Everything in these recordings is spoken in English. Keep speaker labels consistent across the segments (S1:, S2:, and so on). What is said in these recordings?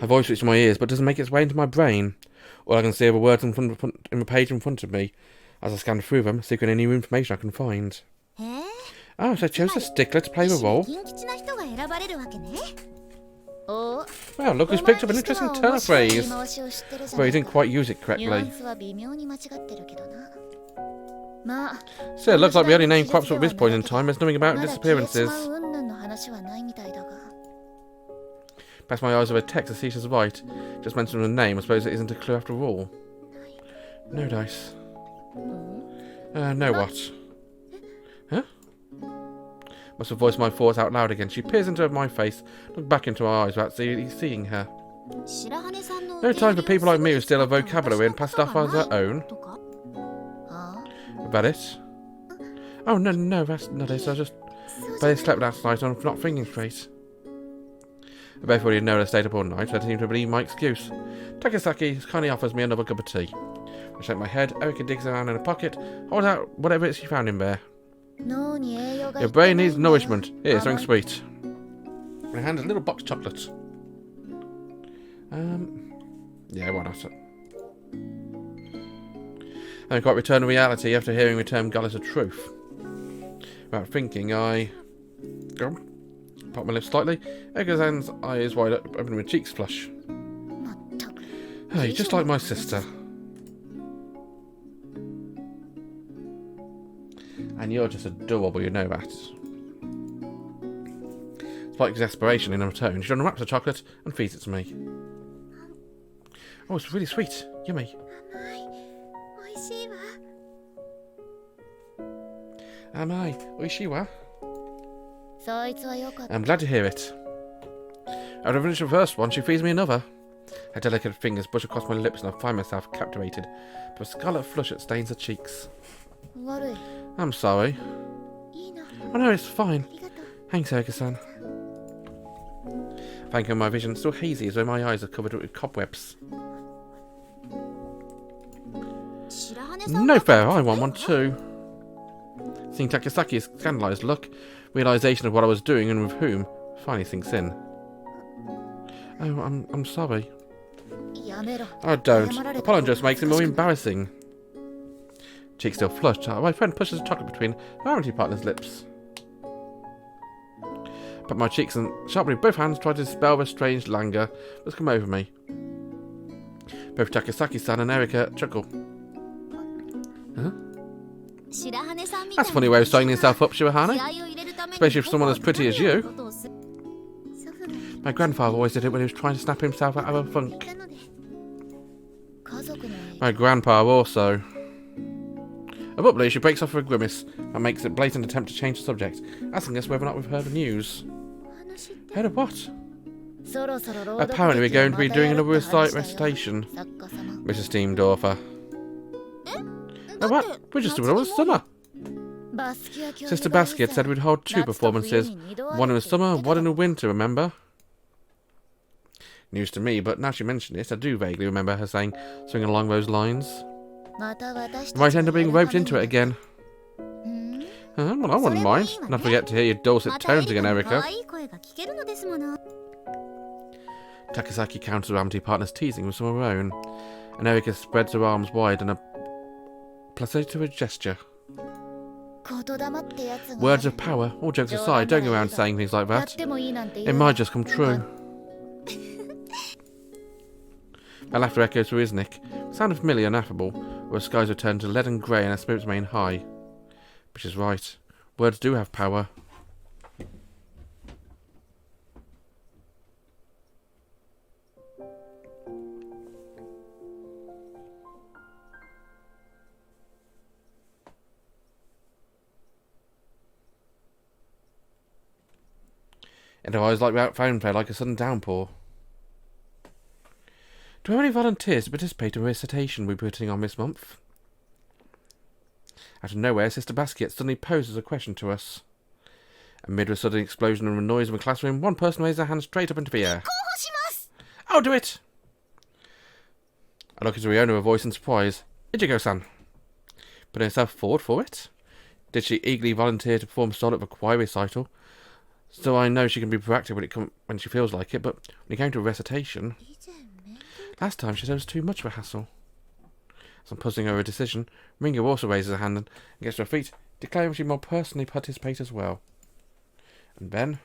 S1: Her voice reaches my ears, but doesn't make its way into my brain. All I can see are the words in the page in front of me, as I scan through them, seeking any new information I can find. Oh, so I chose a stickler to play the role? Well, look who's picked up an interesting turn of phrase. Well, he didn't quite use it correctly. Still, it looks like the only name crops up at this point in time. There's nothing about disappearances. Pass my eyes over text to see she's right. Just mentioning the name, I suppose it isn't a clue after all. No dice. No what? Huh? Must have voiced my thoughts out loud again. She peers into my face, looked back into her eyes without seeing her. No time for people like me who steal her vocabulary and pass it off as her own. Is that it? Oh, no, that's not it. I just barely slept last night on not thinking straight. I both already know I stayed up all night, so I seem to believe my excuse. Takasaki kindly offers me another cup of tea. I shake my head. Erica digs around in her pocket, holds out whatever it is she found in there. Your brain needs nourishment. Here, something sweet. I hand a little box of chocolate. Yeah, why not? I haven't quite returned to reality after hearing the term goddess of truth. Without thinking, I pop my lips slightly. Erica's eyes wide open with cheeks flush. Hey, just like my sister. And you're just adorable, you know that. Slight exasperation in her tone, she unwraps the chocolate and feeds it to me. Oh, it's really sweet. Yummy. Am I? Oishiwa? I'm glad to hear it. After I finish the first one, she feeds me another. Her delicate fingers brush across my lips and I find myself captivated by a scarlet flush that stains her cheeks. I'm sorry. Oh no, it's fine. Thanks, Erica-san. Thank you, my vision still hazy as though my eyes are covered with cobwebs. No fair, I want one too. Seeing Takasaki's scandalised look, realisation of what I was doing and with whom finally sinks in. Oh, I'm sorry. Oh, don't. Apollo just makes it more embarrassing. Cheeks still flushed, my friend pushes the chocolate between her Amity partner's lips. But my cheeks and sharply both hands try to dispel the strange languor that's come over me. Both Takasaki-san and Erica chuckle. Huh? That's a funny way of styling yourself up, Shirahane. Especially for someone as pretty as you. My grandfather always did it when he was trying to snap himself out of a funk. My grandpa also. Abruptly, she breaks off with a grimace and makes a blatant attempt to change the subject, asking us whether or not we've heard the news. Heard of what? Apparently we're going to be doing another recitation, Mrs. Steamdorfer. Oh, what? We're just doing it all the summer. Sister Basquiat said we'd hold 2 performances, one in the summer and one in the winter, remember? News to me, but now she mentioned it, I do vaguely remember her saying something along those lines. I might end up being roped into it again. Well, I wouldn't mind. Not forget to hear your dulcet tones again, Erica. Takasaki counters her Amity partner's teasing with some of her own, and Erica spreads her arms wide in a placid gesture. Words of power, all jokes aside, don't go around saying things like that. It might just come true. Her laughter echoes through his neck. Sounded familiar and affable, where skies return to leaden grey and her spirits remain high. But she's right. Words do have power. And her eyes like without fountain like a sudden downpour. Do we have any volunteers to participate in the recitation we're putting on this month? Out of nowhere, Sister Basquiat suddenly poses a question to us. Amid a sudden explosion and noise in the classroom, one person raised their hand straight up into the air. I'll do it! I look into Riona with a voice in surprise. Ichigo-san. Putting herself forward for it? Did she eagerly volunteer to perform solo at the choir recital? So I know she can be proactive when she feels like it, but when it came to a recitation, last time she said it was too much of a hassle. As I'm puzzling over a decision, Ringo also raises her hand and gets to her feet, declaring she more personally participate as well. And then,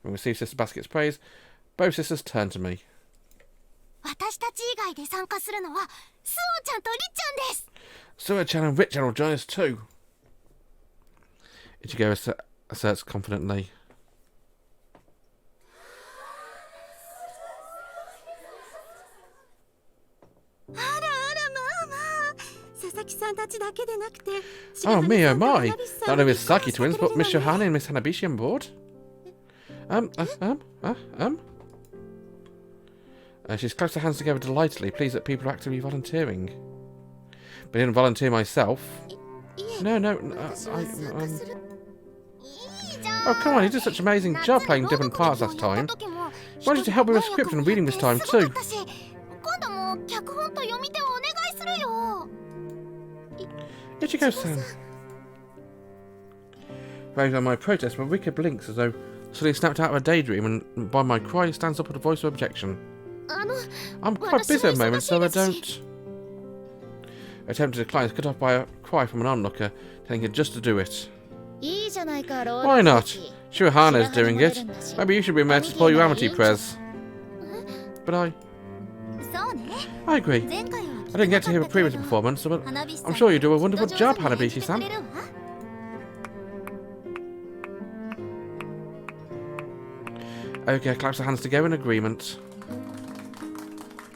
S1: having received Sister Basket's praise, both sisters turn to me. Suoh-chan and Rich-chan will join us too. Ichigo asserts confidently. Oh, me, oh my! Not only Miss Saki twins, but Miss Shirahane and Miss Hanabishi on board? She's clasped her hands together delightedly, pleased that people are actively volunteering. But I didn't volunteer myself. No, Oh, come on, you did such an amazing job playing different parts last time. Why don't you help with the script and reading this time too? Ichigo-san. Raising on my protest, Marika blinks as though suddenly snapped out of a daydream, and by my cry stands up with a voice of objection. I'm quite busy at the moment, so I don't... I attempt to decline, is cut off by a cry from an onlooker, telling her just to do it. Why not? Shirahane's doing it. Maybe you should be made to spoil your Amitié, Prez. But I agree. I didn't get to hear a previous performance, but I'm sure you do a wonderful job, Hanabishi-san. Okay, claps her hands together in agreement.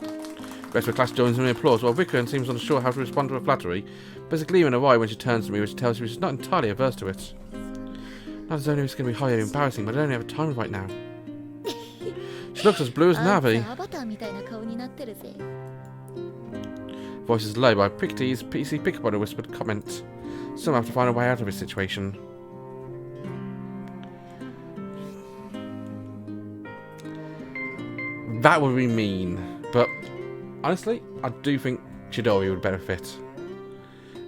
S1: The rest of the class joins in the applause, while Rika seems unsure how to respond to her flattery, but there's a gleam in her eye when she turns to me, which tells me she's not entirely averse to it. Not as though it's going to be highly embarrassing, but I don't have time right now. She looks as blue as Navi. Voice is low, but I picked his PC pick up on a whispered comment. Someone have to find a way out of this situation. That would be mean, but honestly, I do think Chidori would benefit.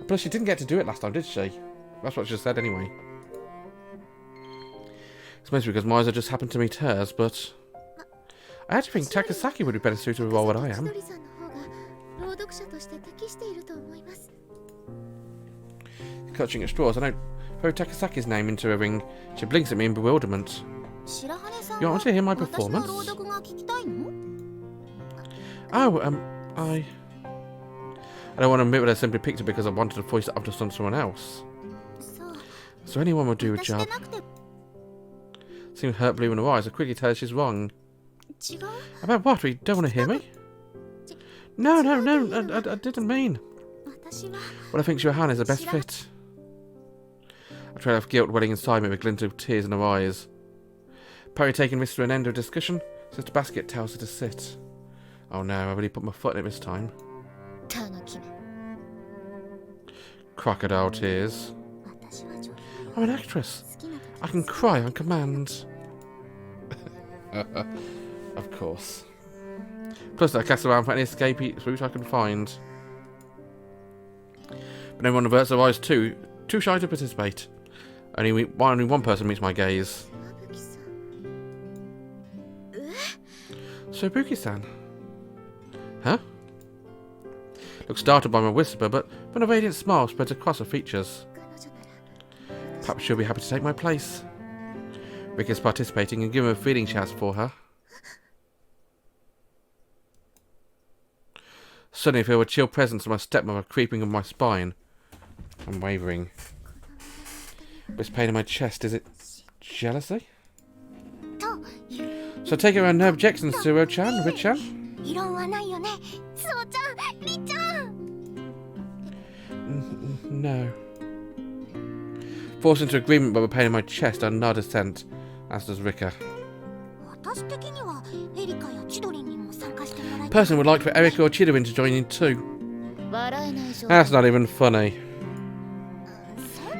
S1: Plus, she didn't get to do it last time, did she? That's what she just said anyway. It's mostly because Maiza just happened to meet hers, but I actually think Takasaki would be better suited to a role than I am. Clutching at straws, I don't throw Takasaki's name into a ring. She blinks at me in bewilderment. You want to hear my performance? Oh, I don't want to admit that I simply picked it because I wanted to voice it up to someone else. So anyone would do a job. Seeing hurt blue in her eyes, I quickly tell her she's wrong. About what? You don't want to hear me? No, I didn't mean. Well, I think Shirahane is the best fit. I try to have guilt welling inside me with a glint of tears in her eyes. Apparently taking this to an end of discussion, Sister Basket tells her to sit. Oh no, I really put my foot in it this time. Crocodile tears. I'm an actress. I can cry on command. Of course. Plus, I cast around for any escape route I can find. But everyone averts their eyes too shy to participate. Only one person meets my gaze. So Buki-san. Huh? Looks startled by my whisper, but when a radiant smile spreads across her features. Perhaps she'll be happy to take my place. Rika's participating and giving her a feeling she has for her. Suddenly I feel a chill presence of my stepmother creeping on my spine. I'm wavering. This pain in my chest, is it jealousy? So take around no objections, Suoh-chan, Rich-chan? No. Forced into agreement by the pain in my chest, I nod assent, as does Rika. Person would like for Erika or Chidori to join in too. That's not even funny.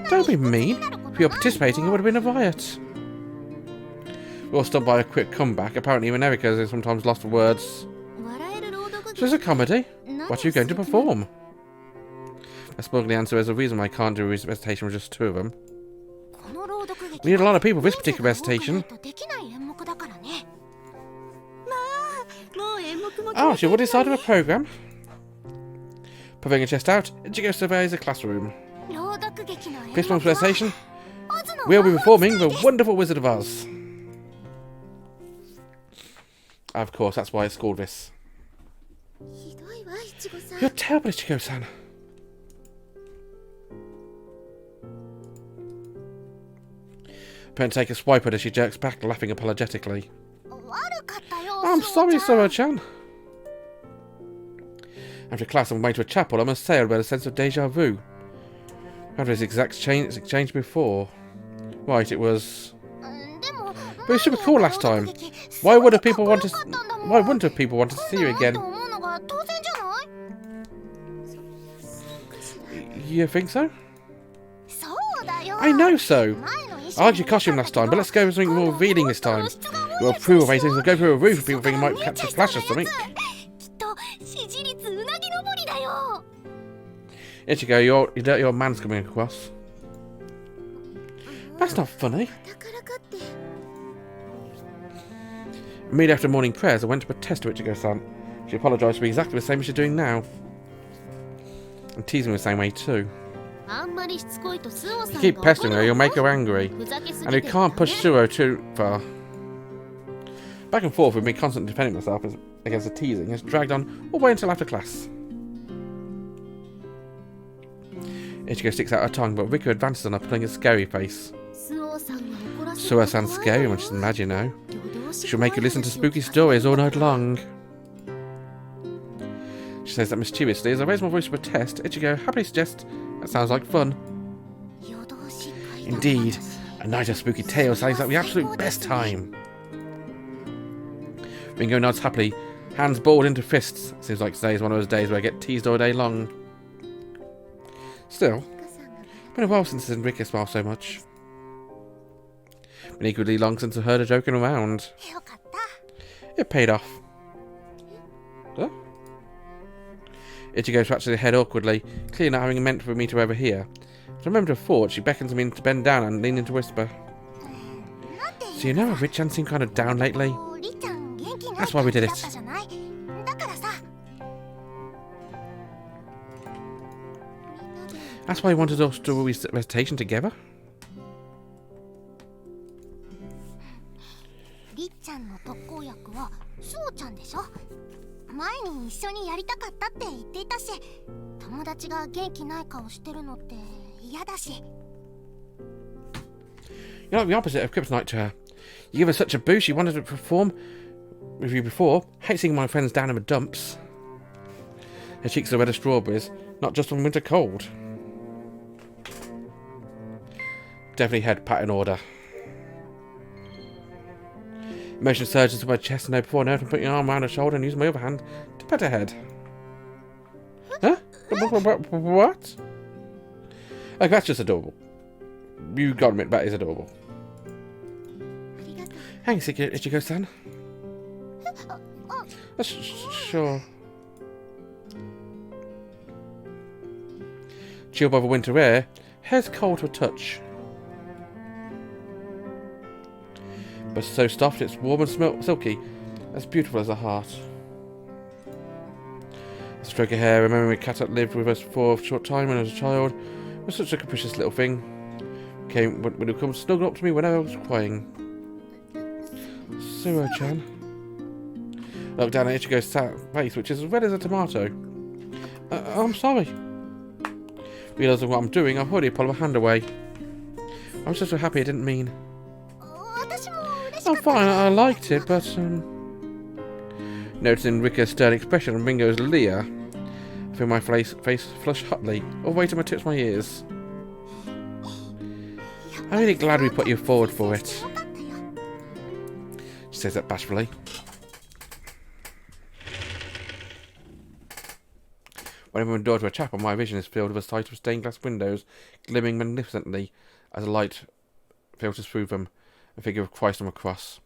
S1: Don't be mean. If you were participating, it would have been a riot. We all stopped by a quick comeback. Apparently even Erika is sometimes lost for words. So it's a comedy. What are you going to perform? I spoke the answer as a reason why I can't do a recitation with just two of them. We need a lot of people for this particular recitation. Oh, she already decided on a programme. Puffing her chest out, Ichigo surveys the classroom. This month's recitation, we'll be performing The Wonderful Wizard of Oz. Of course, that's why it's called this. You're terrible, Ichigo-san. Parent take a swipe at her, she jerks back, laughing apologetically. I'm sorry, Suoh-chan. After class, on my way to a chapel, I must say I had a sense of deja vu. After this exact exchange before. Right, it was... But it was super cool last time. Why wouldn't people want to see you again? You think so? I know so. I liked your costume last time, but let's go with something more revealing this time. Your approval ratings will go through a roof if people think you might catch a flash or something. Ichigo, your old man's coming across. That's not funny. Immediately after morning prayers, I went to protest to Ichigo-san. She apologised for me exactly the same as she's doing now. And teasing me the same way too. If you keep pestering her, you'll make her angry. And you can't push Suoh too far. Back and forth with me constantly defending myself against the teasing has dragged on all the way until after class. Ichigo sticks out her tongue, but Riku advances on her, pulling a scary face. Suoh-san's scary, much as imagine now. She'll make you listen to spooky stories all night long. She says that mischievously. As I raise my voice to protest, Ichigo happily suggests that sounds like fun. Indeed, a night of spooky tales sounds like the absolute best time. Ringo nods happily, hands balled into fists. Seems like today is one of those days where I get teased all day long. Still, it's been a while since Enrique smiled so much. Been equally long since I heard her joking around. It paid off. Huh? Ichigo scratches her head awkwardly, clearly not having meant for me to overhear. But I remember her thought, she beckons me to bend down and lean in to whisper. So you know how Rich-chan seemed kind of down lately? That's why we did it. That's why he wanted us to do a recitation together? You're like the opposite of Kryptonite to her. You give her such a boost, she wanted to perform with you before. Hate seeing my friends down in the dumps. Her cheeks are red as strawberries, not just from winter cold. Definitely head pat in order. Emotion surges to my chest and I before I know, put your arm around her shoulder and use my other hand to pet her head. Huh? What? Okay, that's just adorable. You gotta admit, that is adorable. Thanks, Ichigo-san. Sure. Chilled by the winter air, hair's cold to a touch. But so soft, it's warm and silky, as beautiful as a heart. I stroke her hair, remembering a cat that lived with us for a short time when I was a child. It was such a capricious little thing. Would come snuggle up to me whenever I was crying. Suoh-chan. I looked down at Ichigo's face, which is as red as a tomato. I'm sorry. Realising what I'm doing, I've already pulled my hand away. I'm just so happy I didn't mean. I'm fine, I liked it, but noticing Rika's stern expression and Ringo's leer, I feel my face flush hotly, all the way to my tips of my ears. I'm really glad we put you forward for it. She says that bashfully. Whenever I'm door to a chapel, my vision is filled with a sight of stained glass windows, glimmering magnificently as a light filters through them, a figure of Christ on a cross.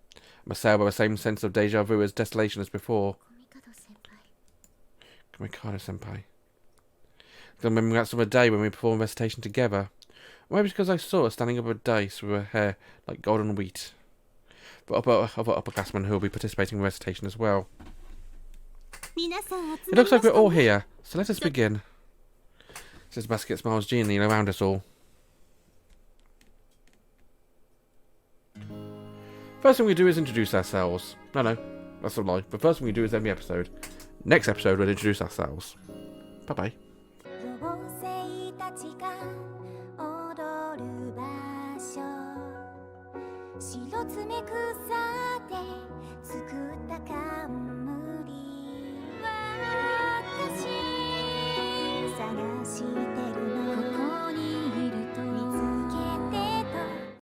S1: I'm assailed by the same sense of deja vu as desolation as before. Mikado-senpai. I remember that summer day when we performed recitation together. Maybe it's because I saw her standing up a dais with her hair like golden wheat. But other upperclassmen who will be participating in recitation as well. It looks like we're all here, so let us begin. Says Basket smiles genially around us all. First thing we do is introduce ourselves. No, that's a lie. The first thing we do is end the episode. Next episode we'll introduce ourselves. Bye bye. 白爪で作った川